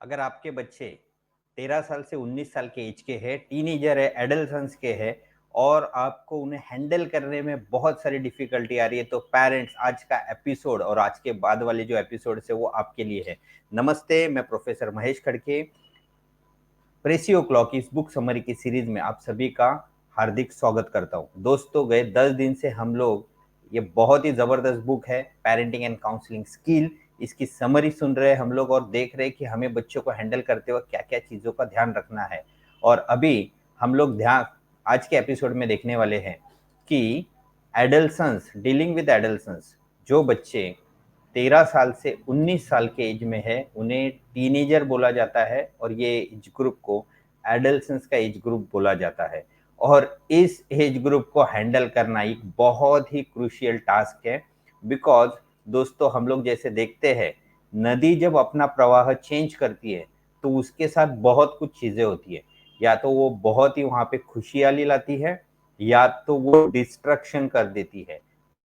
अगर आपके बच्चे 13 साल से 19 साल के एज के हैं, टीनेजर है, एडोलेसेंस के हैं और आपको उन्हें हैंडल करने में बहुत सारी डिफिकल्टी आ रही है, तो पेरेंट्स आज का एपिसोड और आज के बाद वाले जो एपिसोड है वो आपके लिए है। नमस्ते, मैं प्रोफेसर महेश खड़के। प्रेसियो क्लॉक इस बुक समरी की सीरीज में आप सभी का हार्दिक स्वागत करता हूं। दोस्तों, गए 10 दिन से हम लोग ये बहुत ही जबरदस्त बुक है पेरेंटिंग एंड काउंसलिंग स्किल, इसकी समरी सुन रहे हैं हम लोग और देख रहे हैं कि हमें बच्चों को हैंडल करते वक्त क्या क्या चीज़ों का ध्यान रखना है। और अभी हम लोग ध्यान आज के एपिसोड में देखने वाले हैं कि एडल्सन्स, डीलिंग विद एडल्सन्स, जो बच्चे 13 साल से 19 साल के एज में है उन्हें टीनेजर बोला जाता है और ये एज ग्रुप को एडल्सेंस का एज ग्रुप बोला जाता है। और इस एज ग्रुप को हैंडल करना एक बहुत ही क्रूशियल टास्क है। बिकॉज दोस्तों, हम लोग जैसे देखते हैं, नदी जब अपना प्रवाह चेंज करती है तो उसके साथ बहुत कुछ चीजें होती है। या तो वो बहुत ही वहां पे खुशहाली लाती है या तो वो डिस्ट्रक्शन कर देती है।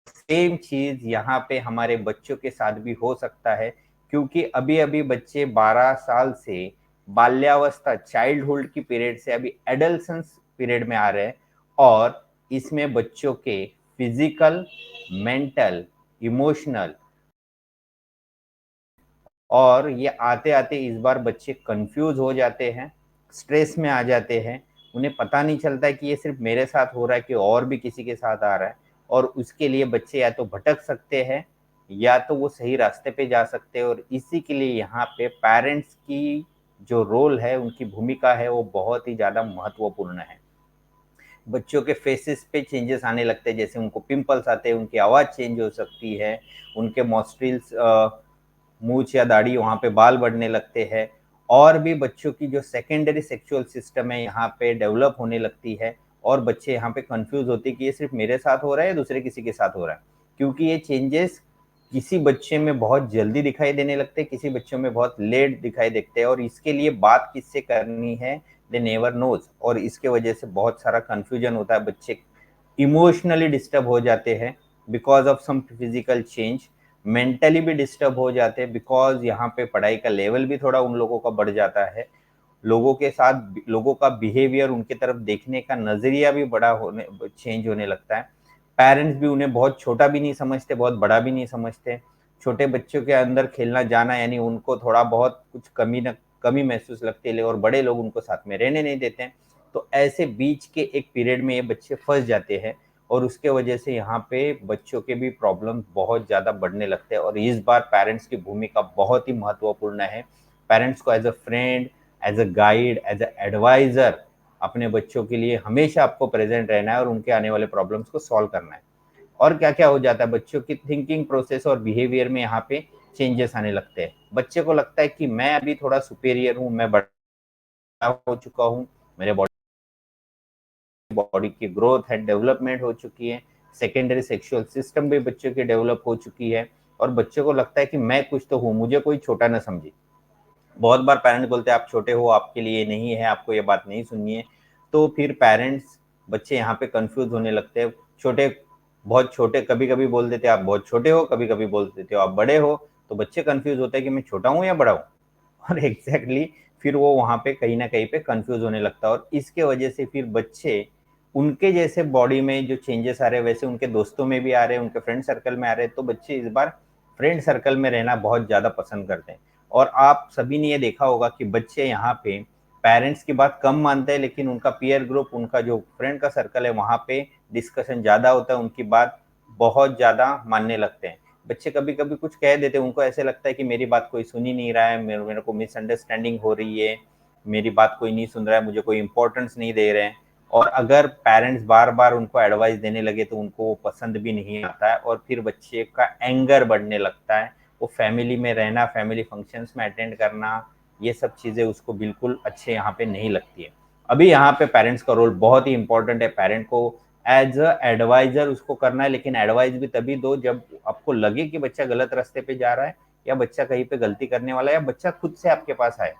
सेम चीज यहाँ पे हमारे बच्चों के साथ भी हो सकता है, क्योंकि अभी अभी बच्चे 12 साल से बाल्यावस्था, चाइल्डहुड की पीरियड से अभी एडल्सेंस पीरियड में आ रहे हैं। और इसमें बच्चों के फिजिकल, मेंटल, इमोशनल और ये आते आते इस बार बच्चे कंफ्यूज हो जाते हैं, स्ट्रेस में आ जाते हैं। उन्हें पता नहीं चलता है कि ये सिर्फ मेरे साथ हो रहा है कि और भी किसी के साथ आ रहा है। और उसके लिए बच्चे या तो भटक सकते हैं या तो वो सही रास्ते पे जा सकते हैं। और इसी के लिए यहाँ पे पेरेंट्स की जो रोल है, उनकी भूमिका है, वो बहुत ही ज़्यादा महत्वपूर्ण है। बच्चों के फेसेस पे चेंजेस आने लगते हैं, जैसे उनको पिंपल्स आते हैं, उनकी आवाज़ चेंज हो सकती है, उनके मॉस्ट्रिल्स, मूछ या दाढ़ी, वहाँ पे बाल बढ़ने लगते हैं। और भी बच्चों की जो सेकेंडरी सेक्सुअल सिस्टम है यहाँ पे डेवलप होने लगती है। और बच्चे यहाँ पे कंफ्यूज होते हैं कि ये सिर्फ मेरे साथ हो रहा है या दूसरे किसी के साथ हो रहा है, क्योंकि ये चेंजेस किसी बच्चे में बहुत जल्दी दिखाई देने लगते हैं, किसी बच्चों में बहुत लेट दिखाई देते हैं। और इसके लिए बात किससे करनी है, दे नेवर नोज। और इसके वजह से बहुत सारा कंफ्यूजन होता है, बच्चे इमोशनली डिस्टर्ब हो जाते हैं because of some physical change, mentally भी डिस्टर्ब हो जाते हैं बिकॉज यहाँ पे पढ़ाई का लेवल भी थोड़ा उन लोगों का बढ़ जाता है। लोगों के साथ लोगों का बिहेवियर, उनके तरफ देखने का नजरिया भी बड़ा होने चेंज होने लगता है। पेरेंट्स भी उन्हें बहुत छोटा भी नहीं समझते, बहुत बड़ा भी नहीं समझते। छोटे बच्चों के अंदर खेलना जाना यानी उनको थोड़ा बहुत कुछ कमी महसूस लगती है, और बड़े लोग उनको साथ में रहने नहीं देते हैं। तो ऐसे बीच के एक पीरियड में ये बच्चे फंस जाते हैं और उसके वजह से यहाँ पे बच्चों के भी प्रॉब्लम बहुत ज़्यादा बढ़ने लगते हैं। और इस बार पेरेंट्स की भूमिका बहुत ही महत्वपूर्ण है। पेरेंट्स को as a friend, as a guide, as a adviser अपने बच्चों के लिए हमेशा आपको प्रेजेंट रहना है और उनके आने वाले प्रॉब्लम्स को सॉल्व करना है। और क्या क्या हो जाता है, बच्चों की थिंकिंग प्रोसेस और बिहेवियर में यहाँ पे चेंजेस आने लगते हैं। बच्चे को लगता है कि मैं अभी थोड़ा सुपेरियर हूँ, मैं बड़ा हो चुका हूँ, मेरे बॉडी की ग्रोथ है, डेवलपमेंट हो चुकी है, सेकेंडरी सेक्सुअल सिस्टम भी बच्चों की डेवलप हो चुकी है। और बच्चों को लगता है कि मैं कुछ तो हूँ, मुझे कोई छोटा ना समझे। बहुत बार पेरेंट्स बोलते हैं आप छोटे हो, आपके लिए नहीं है, आपको ये बात नहीं सुननी है। तो फिर पेरेंट्स, बच्चे यहाँ पे कंफ्यूज होने लगते हैं। छोटे, बहुत छोटे, कभी कभी बोल देते हैं आप बहुत छोटे हो, कभी कभी बोल देते हो आप बड़े हो। तो बच्चे कंफ्यूज होते हैं कि मैं छोटा हूँ या बड़ा हूँ। और एग्जैक्टली फिर वो वहां पे कहीं ना कहीं पे कंफ्यूज होने लगता है। और इसके वजह से फिर बच्चे, उनके जैसे बॉडी में जो चेंजेस आ रहे हैं वैसे उनके दोस्तों में भी आ रहे हैं, उनके फ्रेंड सर्कल में आ रहे हैं। तो बच्चे इस बार फ्रेंड सर्कल में रहना बहुत ज्यादा पसंद करते हैं। और आप सभी ने ये देखा होगा कि बच्चे यहाँ पे पेरेंट्स की बात कम मानते हैं, लेकिन उनका पीयर ग्रुप, उनका जो फ्रेंड का सर्कल है वहाँ पे डिस्कशन ज्यादा होता है, उनकी बात बहुत ज्यादा मानने लगते हैं। बच्चे कभी कभी कुछ कह देते हैं, उनको ऐसे लगता है कि मेरी बात कोई सुन ही नहीं रहा है, मेरे को मिसअंडरस्टैंडिंग हो रही है, मेरी बात कोई नहीं सुन रहा है, मुझे कोई इंपॉर्टेंस नहीं दे रहे हैं। और अगर पेरेंट्स बार बार उनको एडवाइस देने लगे तो उनको वो पसंद भी नहीं आता है और फिर बच्चे का एंगर बढ़ने लगता है। वो फैमिली में रहना, फैमिली फंक्शंस में अटेंड करना, ये सब चीज़ें उसको बिल्कुल अच्छे यहाँ पे नहीं लगती है। अभी यहाँ पे पेरेंट्स का रोल बहुत ही इंपॉर्टेंट है। पेरेंट को एज अ एडवाइजर उसको करना है, लेकिन एडवाइस भी तभी दो जब आपको लगे कि बच्चा गलत रास्ते पे जा रहा है या बच्चा कहीं पे गलती करने वाला है या बच्चा खुद से आपके पास आए।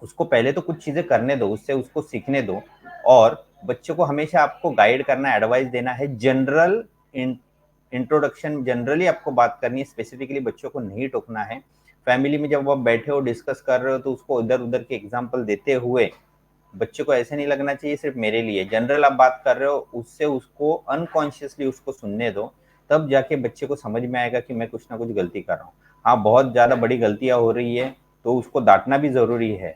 उसको पहले तो कुछ चीजें करने दो, उससे उसको सीखने दो। और बच्चों को हमेशा आपको गाइड करना, एडवाइस देना है, जनरल इंट्रोडक्शन, जनरली आपको बात करनी है, स्पेसिफिकली बच्चों को नहीं टोकना है। फैमिली में जब आप बैठे हो डिस्कस कर रहे हो तो उसको इधर उधर के एग्जाम्पल देते हुए बच्चे को ऐसे नहीं लगना चाहिए सिर्फ मेरे लिए, जनरल आप बात कर रहे हो उससे उसको अनकॉन्शियसली उसको सुनने दो, तब जाके बच्चे को समझ में आएगा कि मैं कुछ ना कुछ गलती कर रहा हूँ। हाँ, बहुत ज़्यादा बड़ी गलतियाँ हो रही है तो उसको डांटना भी ज़रूरी है,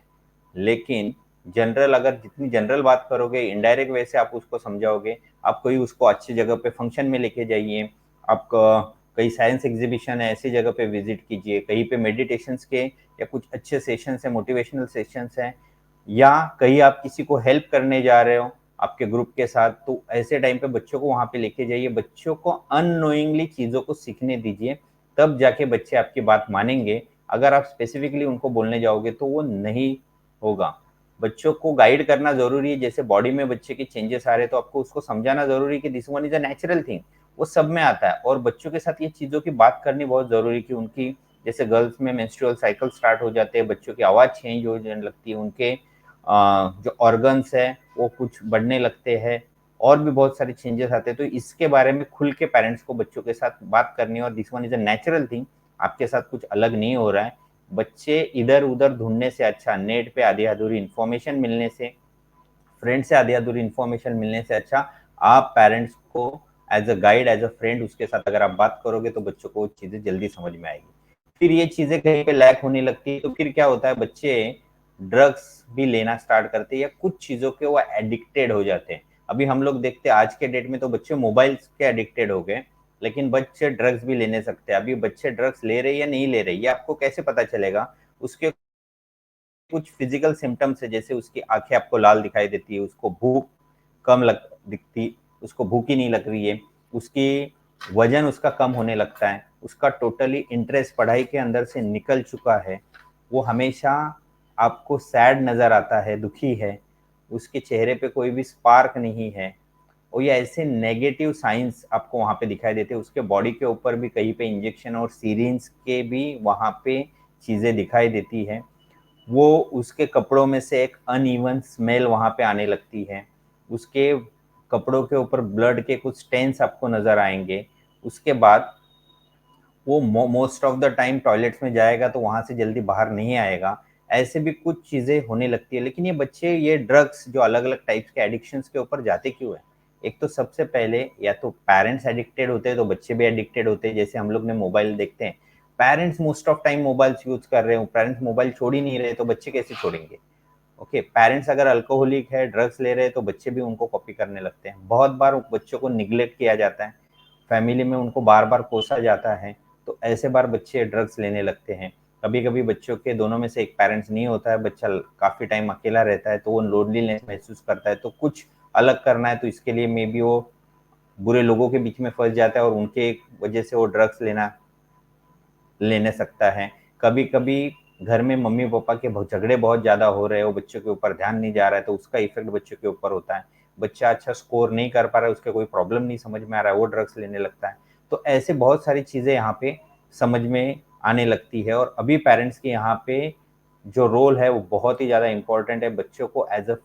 लेकिन जनरल अगर जितनी जनरल बात करोगे, इनडायरेक्ट वे से आप उसको समझाओगे, आप कोई उसको अच्छी जगह पे फंक्शन में लेके जाइए, आप कहीं साइंस एग्जीबिशन है ऐसी जगह पे विजिट कीजिए, कहीं पे मेडिटेशंस के या कुछ अच्छे सेशंस है, मोटिवेशनल सेशंस हैं, या कहीं आप किसी को हेल्प करने जा रहे हो आपके ग्रुप के साथ, तो ऐसे टाइम पे बच्चों को वहां पे लेके जाइए, बच्चों को अननोइंगली चीजों को सीखने दीजिए, तब जाके बच्चे आपकी बात मानेंगे। अगर आप स्पेसिफिकली उनको बोलने जाओगे तो वो नहीं होगा। बच्चों को गाइड करना जरूरी है, जैसे बॉडी में बच्चे के चेंजेस आ रहे हैं तो आपको उसको समझाना जरूरी है कि this one is a natural thing, वो सब में आता है। और बच्चों के साथ ये चीजों की बात करनी बहुत जरूरी है कि उनकी, जैसे गर्ल्स में मेंस्ट्रुअल साइकिल स्टार्ट हो जाते हैं, बच्चों की आवाज चेंज हो जाने लगती है, उनके जो ऑर्गन्स है वो कुछ बढ़ने लगते हैं, और भी बहुत सारे चेंजेस आते हैं। तो इसके बारे में खुल के पेरेंट्स को बच्चों के साथ बात करनी है, और this one is a natural thing, आपके साथ कुछ अलग नहीं हो रहा है। बच्चे इधर उधर ढूंढने से अच्छा, नेट पे आधी अधूरी इन्फॉर्मेशन मिलने से, फ्रेंड से आधी अधूरी इन्फॉर्मेशन मिलने से अच्छा, आप पेरेंट्स को as a guide, as a friend उसके साथ अगर आप बात करोगे तो बच्चों को चीजें जल्दी समझ में आएगी। फिर ये चीजें कहीं पे लैक होने लगती है तो फिर क्या होता है, बच्चे ड्रग्स भी लेना स्टार्ट करते हैं या कुछ चीजों के वो एडिक्टेड हो जाते हैं। अभी हम लोग देखते हैं आज के डेट में तो बच्चे मोबाइल्स के एडिक्टेड हो गए, लेकिन बच्चे ड्रग्स भी लेने सकते हैं। अभी बच्चे ड्रग्स ले रहे या नहीं ले रहे ये आपको कैसे पता चलेगा? उसके कुछ फिजिकल सिम्टम्स है, जैसे उसकी आंखें आपको लाल दिखाई देती है, उसको भूख कम लग दिखती, उसको भूख ही नहीं लग रही है, उसकी वजन उसका कम होने लगता है, उसका टोटली इंटरेस्ट पढ़ाई के अंदर से निकल चुका है, वो हमेशा आपको सैड नजर आता है, दुखी है, उसके चेहरे पे कोई भी स्पार्क नहीं है, और ये ऐसे नेगेटिव साइंस आपको वहां पे दिखाई देते हैं। उसके बॉडी के ऊपर भी कहीं पे इंजेक्शन और सीरिंज के भी वहां पे चीजें दिखाई देती है। वो उसके कपड़ों में से एक अनइवन स्मेल वहां पे आने लगती है, उसके कपड़ों के ऊपर ब्लड के कुछ स्टेन्स आपको नजर आएंगे। उसके बाद वो most of the time toilets में जाएगा तो वहां से जल्दी बाहर नहीं आएगा। ऐसे भी कुछ चीजें होने लगती है। लेकिन ये बच्चे ये ड्रग्स जो अलग अलग टाइप्स के एडिक्शंस के ऊपर जाते क्यों है? एक तो सबसे पहले या तो पेरेंट्स एडिक्टेड होते हैं तो बच्चे भी एडिक्टेड होते हैं। जैसे हम लोग ने मोबाइल देखते हैं, parents most of time mobile use कर रहे हो, पेरेंट्स मोबाइल छोड़ ही नहीं रहे तो बच्चे कैसे छोड़ेंगे? ओके, पेरेंट्स अगर अल्कोहलिक है, ड्रग्स ले रहे हैं तो बच्चे भी उनको कॉपी करने लगते हैं। बहुत बार बच्चों को निग्लेक्ट किया जाता है, फैमिली में उनको बार बार कोसा जाता है, तो ऐसे बार बच्चे ड्रग्स लेने लगते हैं। कभी कभी बच्चों के दोनों में से एक पेरेंट्स नहीं होता है, बच्चा काफी टाइम अकेला रहता है तो वो लोनलीनेस महसूस करता है, तो कुछ अलग करना है तो इसके लिए मे बी वो बुरे लोगों के बीच में फंस जाता है और उनके वजह से वो ड्रग्स लेने सकता है। कभी कभी घर में मम्मी पापा के झगड़े बहुत ज्यादा हो रहे हो, बच्चों के ऊपर ध्यान नहीं जा रहा है तो उसका इफेक्ट बच्चों के ऊपर होता है। बच्चा अच्छा स्कोर नहीं कर पा रहा है, उसके कोई प्रॉब्लम नहीं समझ में आ रहा है, वो ड्रग्स लेने लगता है। तो ऐसे बहुत सारी चीजें यहाँ पे समझ में आने लगती है। और अभी पेरेंट्स के यहाँ पे जो रोल है वो बहुत ही ज्यादा इंपॉर्टेंट है। बच्चों को as a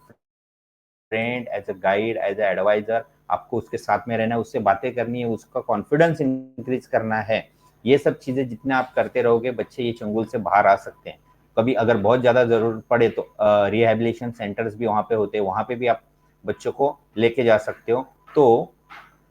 friend, as a guide, as a adviser आपको उसके साथ में रहना है, उससे बातें करनी है, उसका कॉन्फिडेंस इंक्रीज करना है। ये सब चीजें जितने आप करते रहोगे बच्चे ये चंगुल से बाहर आ सकते हैं। कभी अगर बहुत ज्यादा जरूरत पड़े तो रिहेबिलिटेशन सेंटर्स भी वहां पे होते हैं, वहां पे भी आप बच्चों को लेके जा सकते हो। तो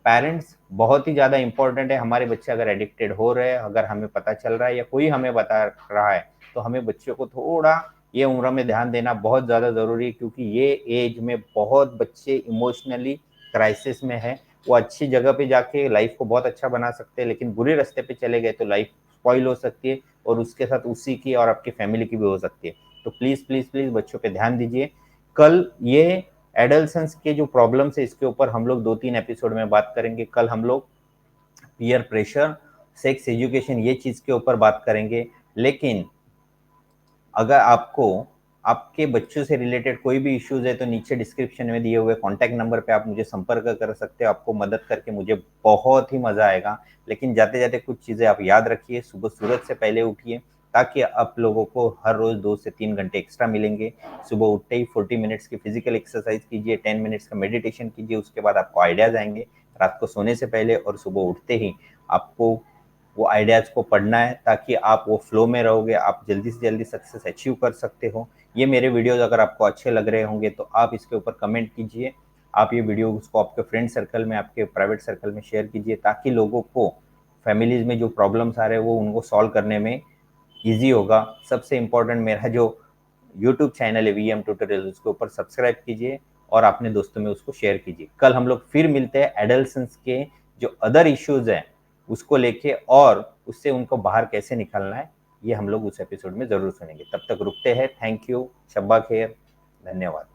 पेरेंट्स बहुत ही ज्यादा इंपॉर्टेंट है। हमारे बच्चे अगर एडिक्टेड हो रहे हैं, अगर हमें पता चल रहा है या कोई हमें बता रहा है, तो हमें बच्चों को थोड़ा ये उम्र में ध्यान देना बहुत ज़्यादा ज़रूरी है, क्योंकि ये एज में बहुत बच्चे इमोशनली क्राइसिस में है। वो अच्छी जगह पे जाके लाइफ को बहुत अच्छा बना सकते हैं, लेकिन बुरे रास्ते पे चले गए तो लाइफ स्पॉइल हो सकती है, और उसके साथ उसी की और आपकी फैमिली की भी हो सकती है। तो प्लीज़ प्लीज़ प्लीज़ बच्चों पे ध्यान दीजिए। कल ये एडल्सन्स के जो प्रॉब्लम्स है इसके ऊपर हम लोग 2-3 एपिसोड में बात करेंगे। कल हम लोग पीयर प्रेशर, सेक्स एजुकेशन, ये चीज़ के ऊपर बात करेंगे। लेकिन अगर आपको आपके बच्चों से रिलेटेड कोई भी इश्यूज है तो नीचे डिस्क्रिप्शन में दिए हुए कॉन्टैक्ट नंबर पे आप मुझे संपर्क कर सकते हो। आपको मदद करके मुझे बहुत ही मजा आएगा। लेकिन जाते जाते कुछ चीजें आप याद रखिए, सुबह सूरज से पहले उठिए, ताकि आप लोगों को हर रोज 2 से 3 घंटे एक्स्ट्रा मिलेंगे। सुबह उठते ही 40 मिनट्स की फिजिकल एक्सरसाइज कीजिए, 10 मिनट्स का मेडिटेशन कीजिए, उसके बाद आपको आइडियाज आएंगे। रात को सोने से पहले और सुबह उठते ही आपको वो आइडियाज़ को पढ़ना है, ताकि आप वो फ्लो में रहोगे, आप जल्दी से जल्दी सक्सेस अचीव कर सकते हो। ये मेरे वीडियोज़ अगर आपको अच्छे लग रहे होंगे तो आप इसके ऊपर कमेंट कीजिए। आप ये वीडियो उसको आपके फ्रेंड सर्कल में, आपके प्राइवेट सर्कल में शेयर कीजिए, ताकि लोगों को फैमिलीज़ में जो प्रॉब्लम्स आ रहे हैं वो उनको सॉल्व करने में ईज़ी होगा। सबसे इम्पोर्टेंट, मेरा जो यूट्यूब चैनल है वीएम ट्यूटोरियल, उसके ऊपर सब्सक्राइब कीजिए और अपने दोस्तों में उसको शेयर कीजिए। कल हम लोग फिर मिलते हैं एडल्सेंस के जो अदर इश्यूज हैं उसको लेके, और उससे उनको बाहर कैसे निकालना है ये हम लोग उस एपिसोड में ज़रूर सुनेंगे। तब तक रुकते हैं। थैंक यू, शब्बा खैर, धन्यवाद।